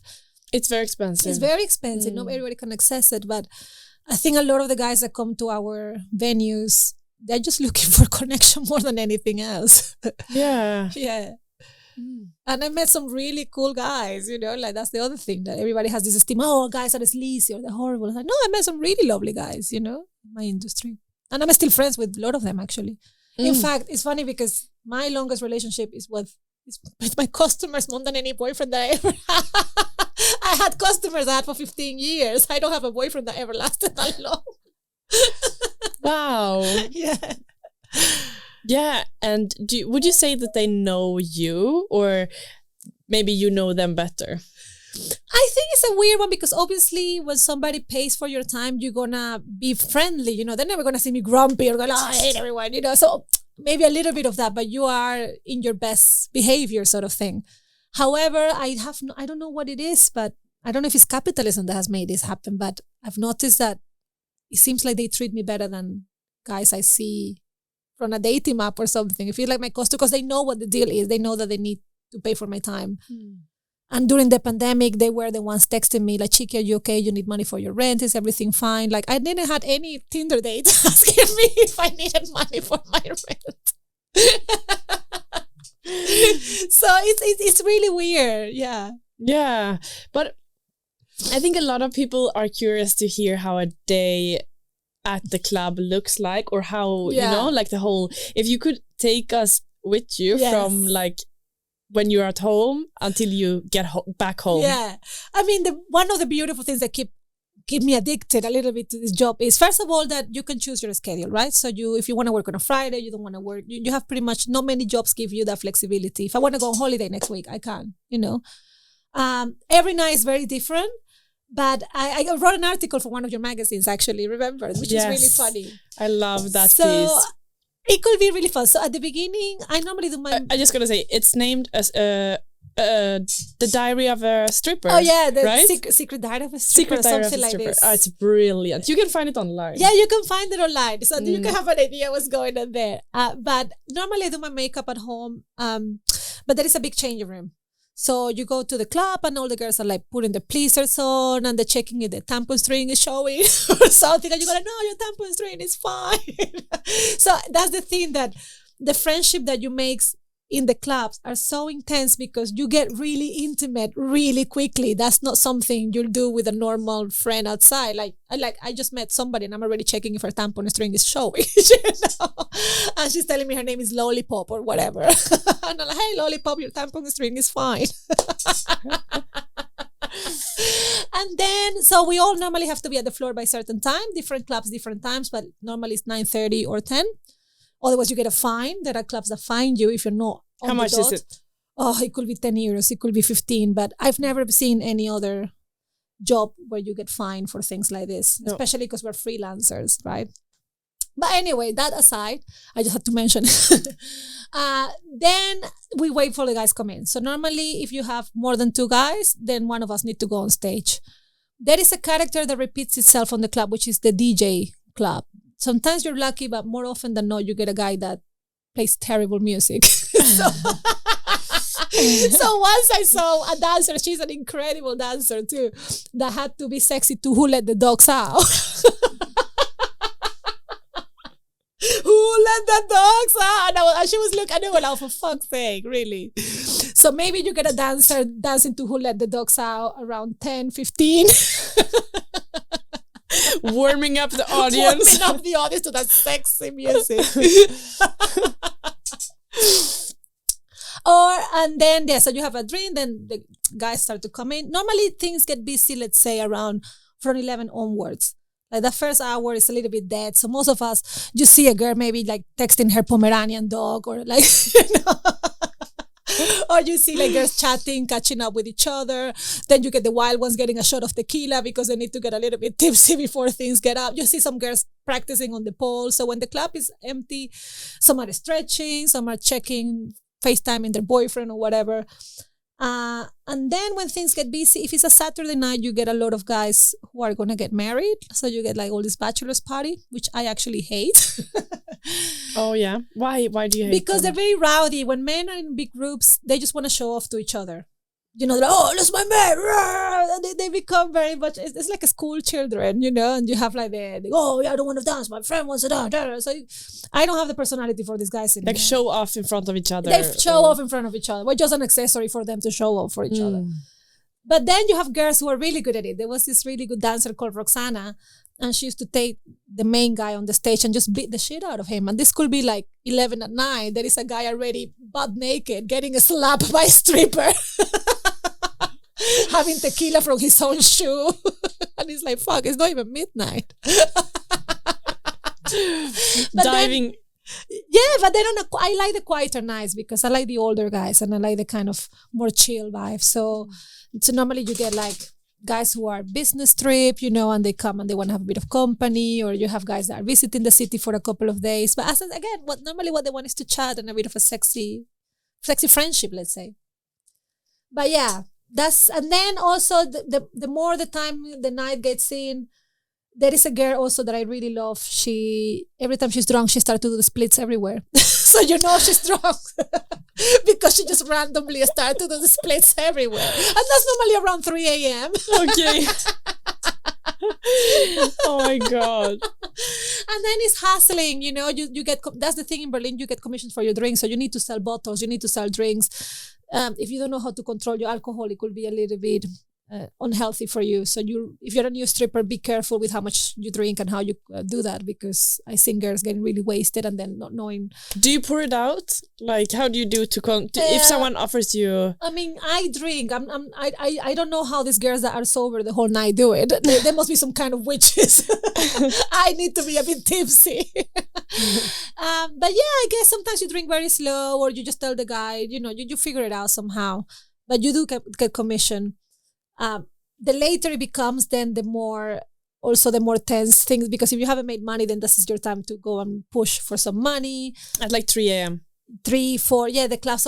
It's very expensive. It's very expensive. Not everybody can access it, but I think a lot of the guys that come to our venues, they're just looking for connection more than anything else. Yeah. Yeah. And I met some really cool guys, that's the other thing, that everybody has this stigma, guys are sleazy or they're horrible. No, I met some really lovely guys, in my industry. And I'm still friends with a lot of them, actually. In fact, it's funny because my longest relationship is with my customers more than any boyfriend that I ever had. I had customers I had for 15 years. I don't have a boyfriend that ever lasted that long. Wow. Yeah. Yeah, and would you say that they know you, or maybe you know them better? I think it's a weird one because obviously when somebody pays for your time, you're gonna be friendly. They're never gonna see me grumpy or go, I hate everyone. So maybe a little bit of that, but you are in your best behavior, sort of thing. However, I don't know what it is, but I don't know if it's capitalism that has made this happen. But I've noticed that it seems like they treat me better than guys I see from a dating app or something. I feel like my customer, because they know what the deal is. They know that they need to pay for my time. And during the pandemic, they were the ones texting me like, Chiqui, are you okay? You need money for your rent. Is everything fine? Like, I didn't have any Tinder dates asking me if I needed money for my rent. So it's really weird. Yeah. But I think a lot of people are curious to hear how a day at the club looks like, or how, you know, like the whole, if you could take us with you from like when you're at home until you get back home. Yeah. I mean, one of the beautiful things that keep me addicted a little bit to this job is, first of all, that you can choose your schedule, right? So if you want to work on a Friday, you don't want to work, you have pretty much, not many jobs give you that flexibility. If I want to go on holiday next week, I can, you know. Every night is very different. But I wrote an article for one of your magazines, actually, remember, which is really funny. I love that piece. It could be really fun. So at the beginning, I normally do my... I just gotta say, it's named as The Diary of a Stripper. Oh yeah, the right? Secret Diary of a Stripper. Secret Diary of a Stripper. Like this. It's brilliant. You can find it online. Yeah, you can find it online. So you can have an idea what's going on there. But normally I do my makeup at home. But there is a big changing room. So you go to the club and all the girls are like putting the pleasers on and they're checking if the tampon string is showing or something. And you gotta know your tampon string is fine. So that's the thing, that the friendship that you make in the clubs are so intense because you get really intimate really quickly. That's not something you'll do with a normal friend outside. I just met somebody and I'm already checking if her tampon string is showing. You know? And she's telling me her name is Lollipop or whatever. And I'm like, hey, Lollipop, your tampon string is fine. And then, so we all normally have to be at the floor by a certain time. Different clubs, different times, but normally it's 9:30 or 10. Otherwise, you get a fine. There are clubs that fine you if you're not on How the much dot. is it? Oh, it could be 10 euros. It could be 15. But I've never seen any other job where you get fined for things like this, especially because we're freelancers, right? But anyway, that aside, I just had to mention. Then we wait for the guys to come in. So normally, if you have more than 2 guys, then one of us need to go on stage. There is a character that repeats itself on the club, which is the DJ club. Sometimes you're lucky, but more often than not, you get a guy that plays terrible music. So once I saw a dancer, she's an incredible dancer too, that had to be sexy to Who Let the Dogs Out. Who let the dogs out? And she was looking, and they were like, for fuck's sake, really. So maybe you get a dancer dancing to Who Let the Dogs Out around 10-15. Warming up the audience. Warming up the audience to that sexy music. And then so you have a drink, then the guys start to come in. Normally things get busy, let's say around from 11 onwards. Like the first hour is a little bit dead. So most of us, you see a girl maybe like texting her Pomeranian dog or like, you know. Or you see like girls chatting, catching up with each other. Then you get the wild ones getting a shot of tequila because they need to get a little bit tipsy before things get up. You see some girls practicing on the pole. So when the club is empty, some are stretching, some are checking FaceTiming their boyfriend or whatever. And then when things get busy, if it's a Saturday night, you get a lot of guys who are going to get married. So you get like all this bachelor's party, which I actually hate. Oh, yeah. Why do you hate Because them? they're very rowdy. When men are in big groups, they just want to show off to each other. You know, they're like, oh, that's my man. They become very much, it's like a school children, you know, and you have like oh, yeah, I don't want to dance. My friend wants to dance. So I don't have the personality for these guys anymore. Like show off in front of each other. They show off in front of each other. We're just an accessory for them to show off for each other. But then you have girls who are really good at it. There was this really good dancer called Roxana, and she used to take the main guy on the stage and just beat the shit out of him. And this could be like 11 at night. There is a guy already butt naked getting slapped by a stripper. Having tequila from his own shoe. And he's like, fuck, it's not even midnight. Diving. But then I like the quieter nights because I like the older guys and I like the kind of more chill vibe. So normally you get like guys who are business trip, you know, and they come and they want to have a bit of company, or you have guys that are visiting the city for a couple of days. But again, what they want is to chat and a bit of a sexy friendship, let's say. But yeah, and then also the more the time the night gets in, there is a girl also that I really love. Every time she's drunk, she starts to do the splits everywhere. So you know she's drunk because she just randomly starts to do the splits everywhere. And that's normally around 3 a.m. Okay. Oh my God. And then it's hustling, you know, you get, that's the thing in Berlin, you get commissions for your drinks. So you need to sell bottles, you need to sell drinks. If you don't know how to control your alcohol, it could be a little bit unhealthy for you. So if you're a new stripper, be careful with how much you drink and how you do that, because I see girls getting really wasted and then not knowing. Do you pour it out? Like, how do you do if someone offers you? I mean, I drink. I don't know how these girls that are sober the whole night do it. They must be some kind of witches. I need to be a bit tipsy. But yeah, I guess sometimes you drink very slow, or you just tell the guy, you know, you figure it out somehow. But you do get commission. The later it becomes, then the more tense things, because if you haven't made money, then this is your time to go and push for some money. At like 3 a.m. 3, 4, yeah, the clubs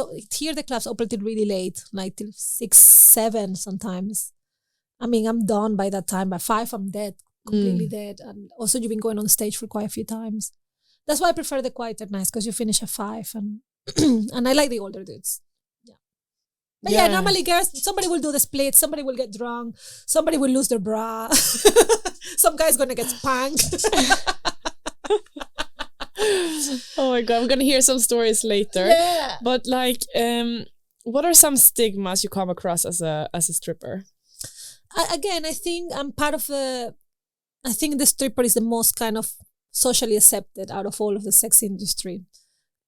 open till really late, like till 6, 7 sometimes. I mean, I'm done by that time. By 5, I'm dead, completely dead. And also you've been going on stage for quite a few times. That's why I prefer the quieter nights, because you finish at 5 and and I like the older dudes. But yeah, normally girls, somebody will do the split, somebody will get drunk, somebody will lose their bra, some guy's gonna get spanked. Oh my God, I'm gonna hear some stories later. Yeah. But like, what are some stigmas you come across as a stripper? I think I'm part of I think the stripper is the most kind of socially accepted out of all of the sex industry.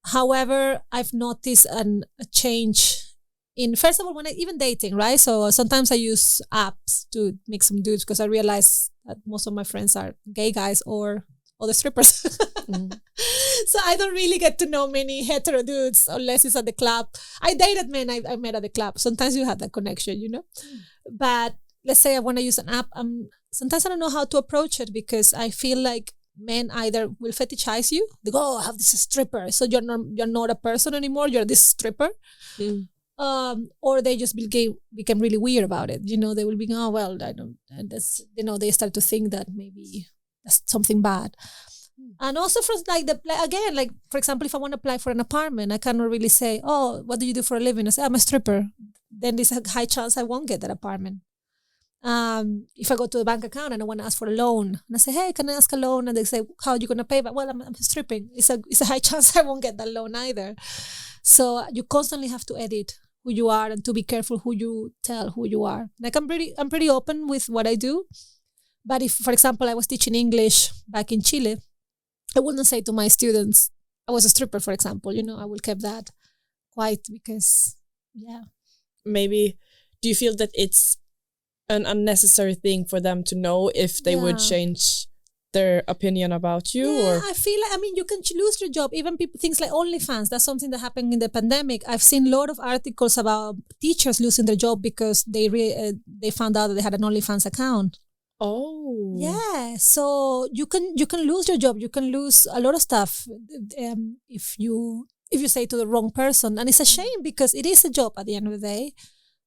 However, I've noticed a change in, first of all, when even dating, right? So sometimes I use apps to meet some dudes, because I realize that most of my friends are gay guys or other strippers. So I don't really get to know many hetero dudes unless it's at the club. I dated men I met at the club. Sometimes you have that connection, you know? But let's say I want to use an app. Sometimes I don't know how to approach it, because I feel like men either will fetishize you. They go, oh, I have this stripper. So you're not a person anymore. You're this stripper. Or they just became really weird about it. You know, they will be, oh, well, I don't, and that's, you know, they start to think that maybe that's something bad. And also for like for example, if I want to apply for an apartment, I cannot really say, oh, what do you do for a living? I say, I'm a stripper. Then there's a high chance I won't get that apartment. If I go to a bank account and I want to ask for a loan, and I say, hey, can I ask a loan? And they say, how are you going to pay? But well, I'm stripping. It's a high chance I won't get that loan either. So you constantly have to edit who you are and to be careful who you tell who you are. Like I'm pretty open with what I do. But if, for example, I was teaching English back in Chile, I wouldn't say to my students, I was a stripper, for example. You know, I will keep that quiet because, yeah. Maybe, do you feel that it's an unnecessary thing for them to know if they would change their opinion about you? Yeah, or I feel like, I mean, you can lose your job. Even people, things like OnlyFans, that's something that happened in the pandemic. I've seen a lot of articles about teachers losing their job because they found out that they had an OnlyFans account. Oh. Yeah, so you can lose your job. You can lose a lot of stuff if you say to the wrong person. And it's a shame because it is a job at the end of the day.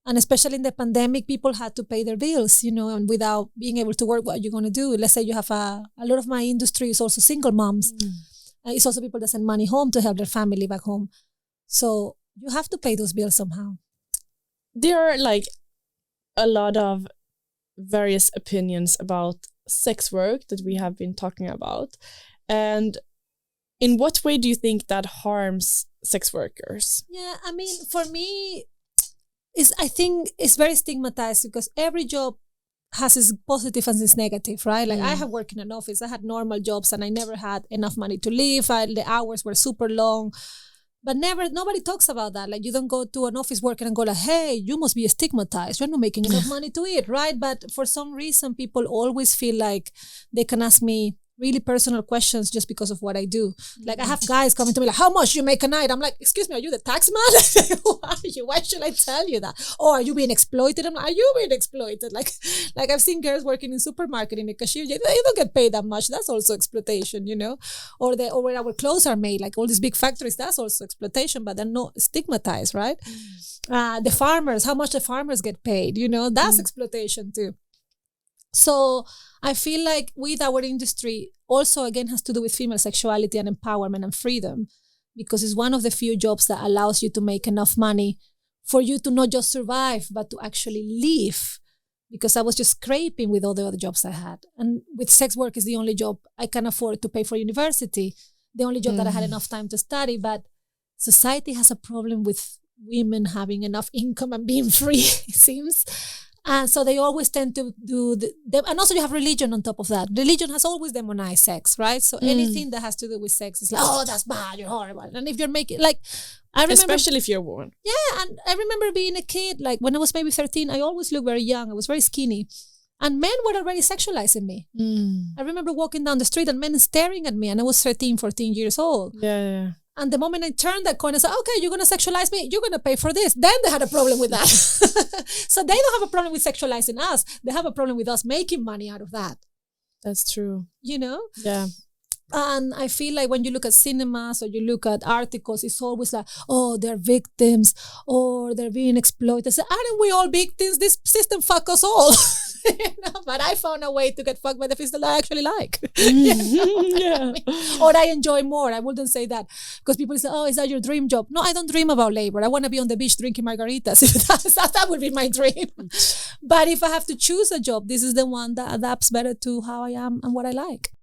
And especially in the pandemic, people had to pay their bills, you know, and without being able to work, what are you going to do? Let's say you have a lot of my industry is also single moms. It's also people that send money home to help their family back home. So you have to pay those bills somehow. There are like a lot of various opinions about sex work that we have been talking about. And in what way do you think that harms sex workers? Yeah, I mean, for me, I think it's very stigmatized because every job has its positive and its negative, right? Like I have worked in an office, I had normal jobs and I never had enough money to live. The hours were super long, but nobody talks about that. Like you don't go to an office working and go like, hey, you must be stigmatized. You're not making enough money to eat, right? But for some reason, people always feel like they can ask me really personal questions just because of what I do. Like I have guys coming to me like, how much you make a night? I'm like, excuse me, are you the tax man? Who are you? Why should I tell you that? Or are you being exploited? I'm like, are you being exploited? Like I've seen girls working in supermarket in the cashier. They don't get paid that much. That's also exploitation, you know? Or where our clothes are made, like all these big factories, that's also exploitation, but they're not stigmatized, right? The farmers, how much the farmers get paid, you know? That's exploitation too. So I feel like with our industry also again has to do with female sexuality and empowerment and freedom, because it's one of the few jobs that allows you to make enough money for you to not just survive, but to actually live. Because I was just scraping with all the other jobs I had. And with sex work is the only job I can afford to pay for university, the only job that I had enough time to study. But society has a problem with women having enough income and being free, it seems. And so they always tend to do and also you have religion on top of that. Religion has always demonized sex, right? So anything that has to do with sex is like, oh, that's bad, you're horrible. And if you're making, like, I remember, especially if you're a woman. Yeah, and I remember being a kid, like when I was maybe 13, I always looked very young. I was very skinny. And men were already sexualizing me. I remember walking down the street and men staring at me, and I was 13, 14 years old. Yeah. And the moment I turned that corner, I said, okay, you're going to sexualize me. You're going to pay for this. Then they had a problem with that. So they don't have a problem with sexualizing us. They have a problem with us making money out of that. That's true. You know? Yeah. And I feel like when you look at cinemas or you look at articles, it's always like, oh, they're victims or they're being exploited. So aren't we all victims? This system fuck us all. You know? But I found a way to get fucked by the things that I actually like. You know Yeah. I mean? Or I enjoy more. I wouldn't say that. Because people say, oh, is that your dream job? No, I don't dream about labor. I want to be on the beach drinking margaritas. That would be my dream. But if I have to choose a job, this is the one that adapts better to how I am and what I like.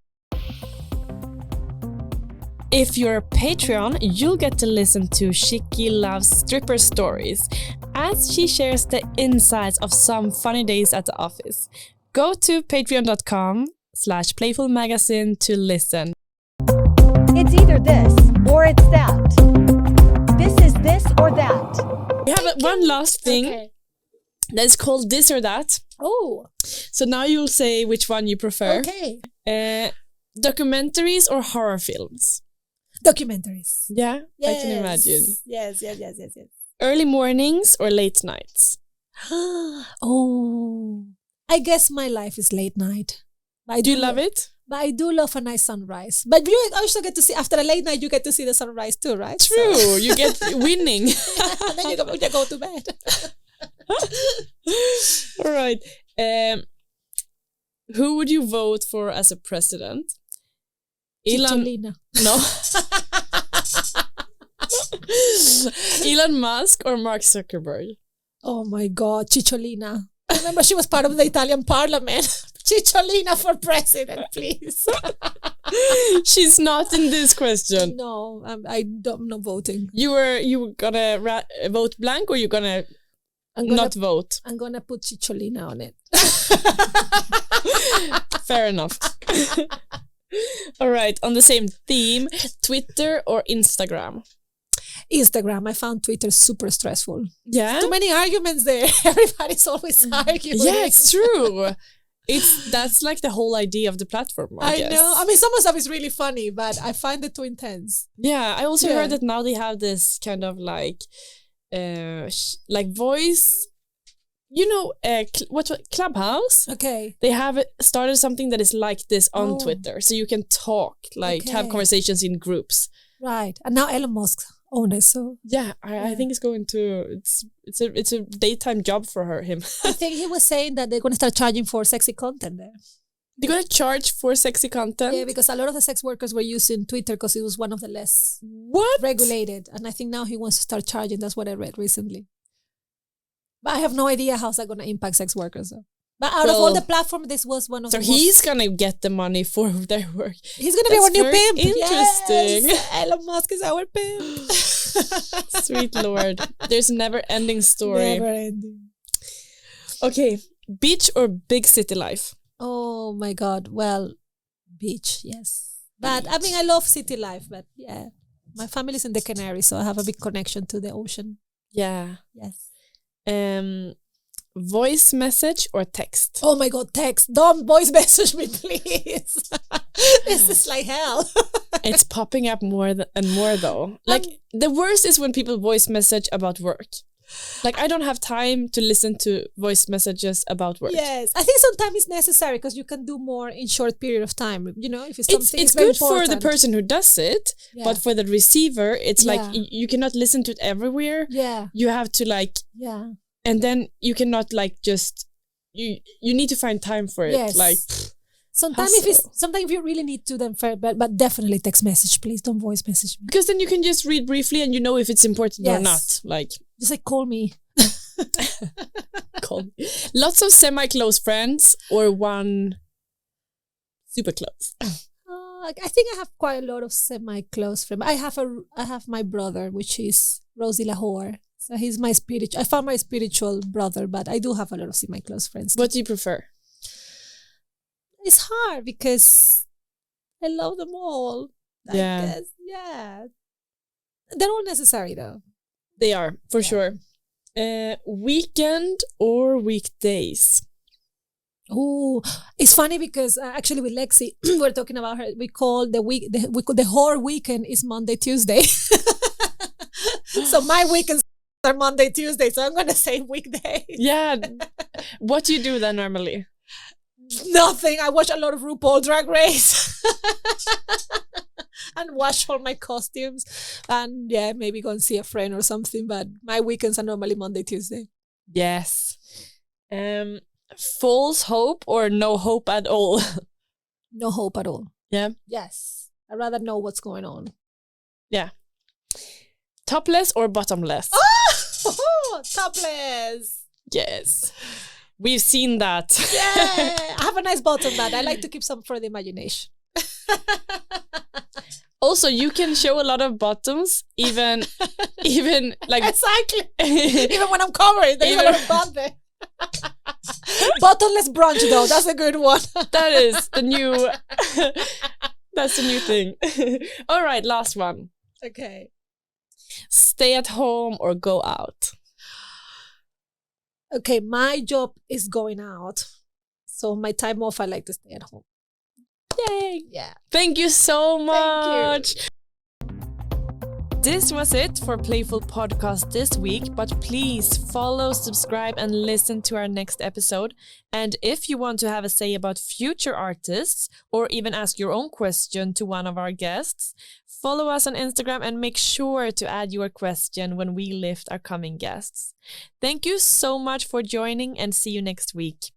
If you're a Patreon, you'll get to listen to Chiqui Love's stripper stories as she shares the insights of some funny days at the office. Go to patreon.com/Playful Magazine to listen. It's either this or it's that. This is this or that. We have one last thing that is called This or That. Oh. So now you'll say which one you prefer. Okay. Documentaries or horror films? Documentaries. Yeah, yes. I can imagine. Yes. Early mornings or late nights? Oh, I guess my life is late night. Do you love it? But I do love a nice sunrise. But you also get to see, after a late night, you get to see the sunrise too, right? True, so. You get winning. And then you go to bed. All right. Who would you vote for as a president? Chicholina. No. Elon Musk or Mark Zuckerberg? Oh my God, Chicholina. I remember she was part of the Italian parliament. Chicholina for president, please. She's not in this question. No, I'm not voting. You were gonna vote blank, or you gonna not vote? I'm gonna put Chicholina on it. Fair enough. All right, on the same theme, Twitter or Instagram? Instagram. I found Twitter super stressful. Yeah? Too many arguments there. Everybody's always arguing. Yeah, it's true. That's like the whole idea of the platform, I guess. know. I mean, some of the stuff is really funny, but I find it too intense. Yeah, I also heard that now they have this kind of like voice... You know, what Clubhouse? Okay. They have started something that is like this on Twitter. So you can talk, have conversations in groups. Right. And now Elon Musk owns it, so... Yeah, I think it's going to... It's a daytime job for him. I think he was saying that they're going to start charging for sexy content there. They're going to charge for sexy content? Yeah, because a lot of the sex workers were using Twitter because it was one of the less regulated. And I think now he wants to start charging. That's what I read recently. But I have no idea how's that going to impact sex workers. Though. But out of all the platforms, this was one of the most... So he's going to get the money for their work. He's going to be our new pimp. Interesting. Yes. Elon Musk is our pimp. Sweet Lord. There's a never-ending story. Never ending. Okay. Beach or big city life? Oh my God. Well, beach, yes. But I mean, I love city life, but yeah. My family's in the Canaries, so I have a big connection to the ocean. Yeah. Yes. Voice message or text? Oh my God, text. Don't voice message me, please. This is like hell. It's popping up more and more though. Like the worst is when people voice message about work. Like I don't have time to listen to voice messages about work. Yes, I think sometimes it's necessary because you can do more in short period of time. You know, if it's something it's very good important. for the person who does it, but for the receiver, it's like you cannot listen to it everywhere. Yeah, you have to and then you cannot you need to find time for it. Yes. Like sometimes if you really need to, then fair, but definitely text message, please. Don't voice message me. Because then you can just read briefly and you know if it's important or not. Like just like call me. Call me. Lots of semi-close friends or one super close. I think I have quite a lot of semi-close friends. I have my brother, which is Rosie Lahore. So he's my I found my spiritual brother, but I do have a lot of semi-close friends. What do you prefer? It's hard because I love them all. Yeah. I guess, yeah. They're all necessary though. They are, for sure. Weekend or weekdays? Oh, it's funny because actually with Lexi, we're talking about her. We call the whole weekend is Monday, Tuesday. So my weekends are Monday, Tuesday. So I'm gonna say weekday. Yeah. What do you do then normally? Nothing. I watch a lot of RuPaul Drag Race and wash all my costumes, and maybe go and see a friend or something. But my weekends are normally Monday, Tuesday. Yes. False hope or no hope at all? No hope at all. Yeah. Yes. I'd rather know what's going on. Yeah. Topless or bottomless? Oh, topless. Yes. We've seen that. Yeah. I have a nice bottom, but I like to keep some for the imagination. Also, you can show a lot of bottoms, even like exactly. Even when I'm covered, there's a lot of butt there. Bottomless brunch though, that's a good one. That is the new that's the new thing. All right, last one. Okay. Stay at home or go out? Okay, my job is going out. So my time off, I like to stay at home. Yay. Yeah. Thank you so much. Thank you. This was it for Playful Podcast this week, but please follow, subscribe, and listen to our next episode. And if you want to have a say about future artists or even ask your own question to one of our guests, follow us on Instagram and make sure to add your question when we lift our coming guests. Thank you so much for joining and see you next week.